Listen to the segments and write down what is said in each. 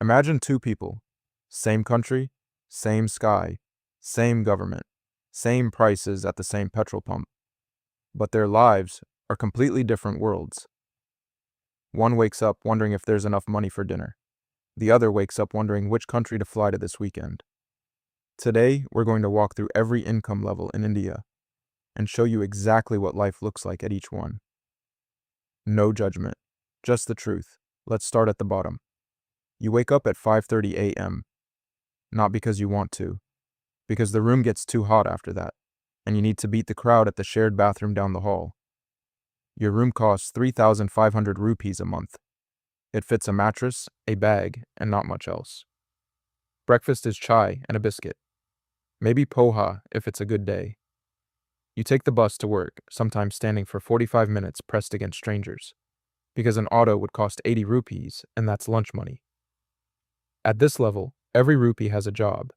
Imagine two people, same country, same sky, same government, same prices at the same petrol pump, but their lives are completely different worlds. One wakes up wondering if there's enough money for dinner. The other wakes up wondering which country to fly to this weekend. Today, we're going to walk through every income level in India and show you exactly what life looks like at each one. No judgment, just the truth. Let's start at the bottom. You wake up at 5:30 a.m., not because you want to, because the room gets too hot after that, and you need to beat the crowd at the shared bathroom down the hall. Your room costs 3,500 rupees a month. It fits a mattress, a bag, and not much else. Breakfast is chai and a biscuit. Maybe poha if it's a good day. You take the bus to work, sometimes standing for 45 minutes pressed against strangers, because an auto would cost 80 rupees, and that's lunch money. At this level, every rupee has a job.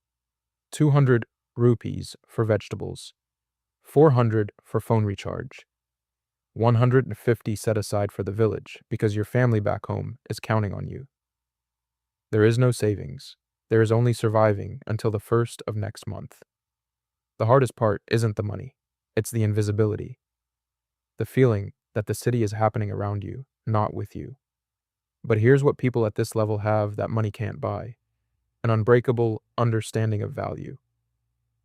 200 rupees for vegetables, 400 for phone recharge, 150 set aside for the village because your family back home is counting on you. There is no savings. There is only surviving until the first of next month. The hardest part isn't the money. It's the invisibility. The feeling that the city is happening around you, not with you. But here's what people at this level have that money can't buy: an unbreakable understanding of value.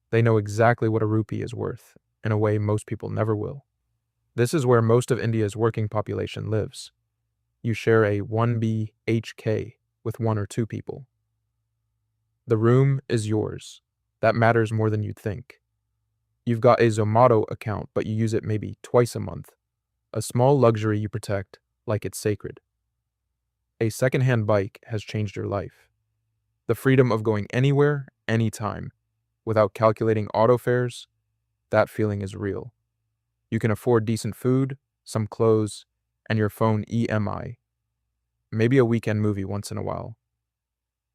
They know exactly what a rupee is worth, in a way most people never will. This is where most of India's working population lives. You share a 1 BHK with one or two people. The room is yours. That matters more than you'd think. You've got a Zomato account, but you use it maybe twice a month. A small luxury you protect like it's sacred. A secondhand bike has changed your life. The freedom of going anywhere, anytime, without calculating auto fares, that feeling is real. You can afford decent food, some clothes, and your phone EMI. Maybe a weekend movie once in a while.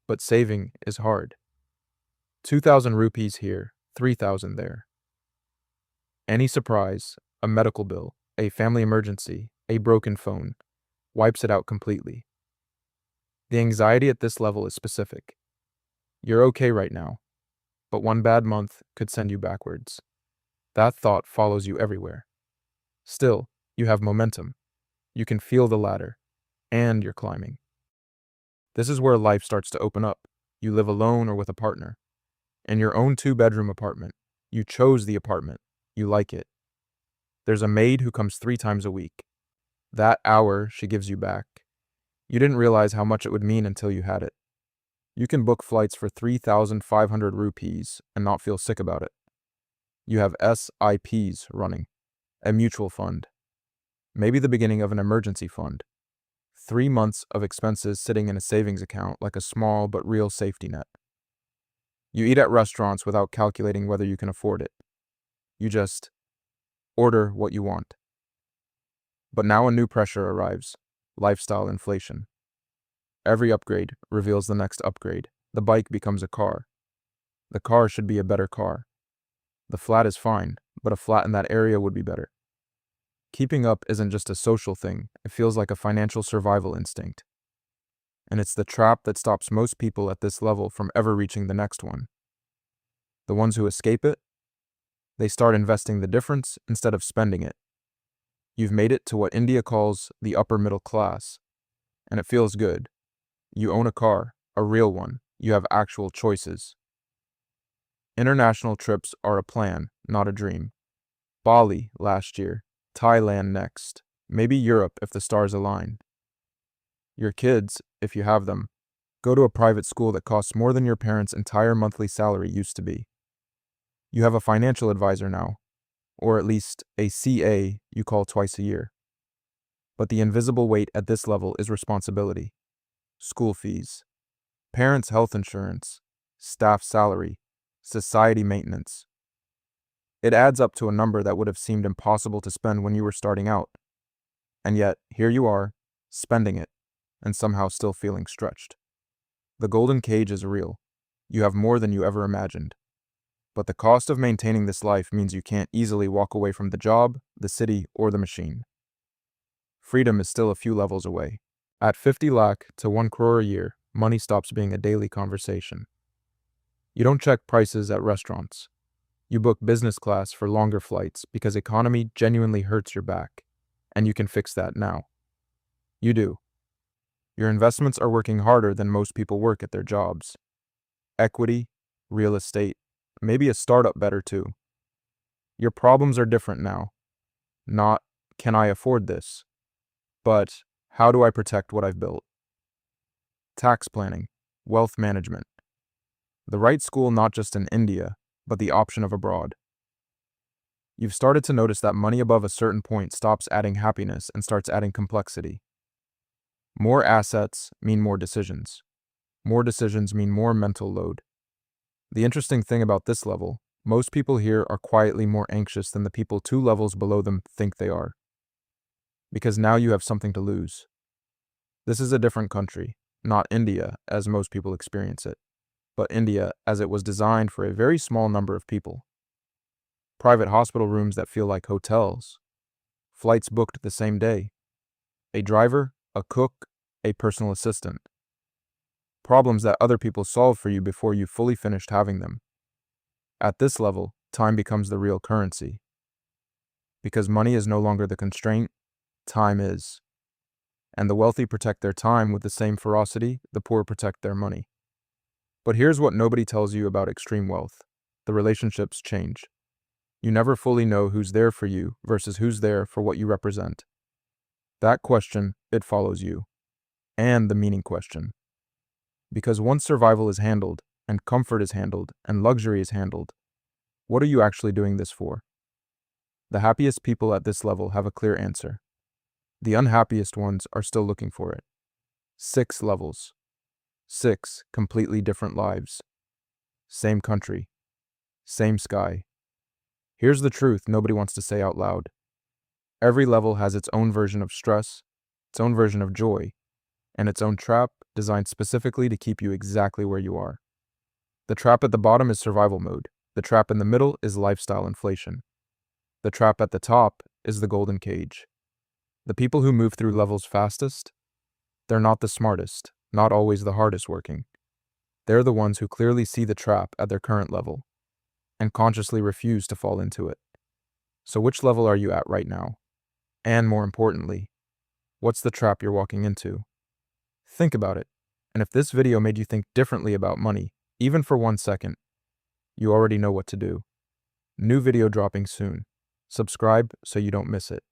But saving is hard. 2,000 rupees here, 3,000 there. Any surprise, a medical bill, a family emergency, a broken phone, wipes it out completely. The anxiety at this level is specific. You're okay right now, but one bad month could send you backwards. That thought follows you everywhere. Still, you have momentum. You can feel the ladder, and you're climbing. This is where life starts to open up. You live alone or with a partner. In your own 2-bedroom apartment. You chose the apartment. You like it. There's a maid who comes 3 times a week. That hour she gives you back. You didn't realize how much it would mean until you had it. You can book flights for 3,500 rupees and not feel sick about it. You have SIPs running, a mutual fund. Maybe the beginning of an emergency fund. 3 months of expenses sitting in a savings account like a small but real safety net. You eat at restaurants without calculating whether you can afford it. You just order what you want. But now a new pressure arrives: lifestyle inflation. Every upgrade reveals the next upgrade. The bike becomes a car. The car should be a better car. The flat is fine, but a flat in that area would be better. Keeping up isn't just a social thing, it feels like a financial survival instinct. And it's the trap that stops most people at this level from ever reaching the next one. The ones who escape it, they start investing the difference instead of spending it. You've made it to what India calls the upper middle class, and it feels good. You own a car, a real one. You have actual choices. International trips are a plan, not a dream. Bali last year, Thailand next, maybe Europe if the stars align. Your kids, if you have them, go to a private school that costs more than your parents' entire monthly salary used to be. You have a financial advisor now, or at least a CA you call twice a year. But the invisible weight at this level is responsibility. School fees, parents' health insurance, staff salary, society maintenance. It adds up to a number that would have seemed impossible to spend when you were starting out. And yet, here you are, spending it, and somehow still feeling stretched. The golden cage is real. You have more than you ever imagined. But the cost of maintaining this life means you can't easily walk away from the job, the city, or the machine. Freedom is still a few levels away. At 50 lakh to 1 crore a year, money stops being a daily conversation. You don't check prices at restaurants. You book business class for longer flights because economy genuinely hurts your back, and you can fix that now. You do. Your investments are working harder than most people work at their jobs. Equity, real estate, maybe a startup better too. Your problems are different now. Not, can I afford this? But, how do I protect what I've built? Tax planning, wealth management. The right school not just in India, but the option of abroad. You've started to notice that money above a certain point stops adding happiness and starts adding complexity. More assets mean more decisions. More decisions mean more mental load. The interesting thing about this level, most people here are quietly more anxious than the people 2 levels below them think they are. Because now you have something to lose. This is a different country, not India as most people experience it, but India as it was designed for a very small number of people. Private hospital rooms that feel like hotels. Flights booked the same day. A driver, a cook, a personal assistant. Problems that other people solve for you before you fully finished having them. At this level, time becomes the real currency. Because money is no longer the constraint, time is. And the wealthy protect their time with the same ferocity the poor protect their money. But here's what nobody tells you about extreme wealth. The relationships change. You never fully know who's there for you versus who's there for what you represent. That question, it follows you. And the meaning question. Because once survival is handled, and comfort is handled, and luxury is handled, what are you actually doing this for? The happiest people at this level have a clear answer. The unhappiest ones are still looking for it. 6 levels. 6 completely different lives. Same country. Same sky. Here's the truth nobody wants to say out loud. Every level has its own version of stress, its own version of joy, and its own trap designed specifically to keep you exactly where you are. The trap at the bottom is survival mode. The trap in the middle is lifestyle inflation. The trap at the top is the golden cage. The people who move through levels fastest, they're not the smartest, not always the hardest working. They're the ones who clearly see the trap at their current level and consciously refuse to fall into it. So which level are you at right now? And more importantly, what's the trap you're walking into? Think about it. And if this video made you think differently about money, even for 1 second, you already know what to do. New video dropping soon. Subscribe so you don't miss it.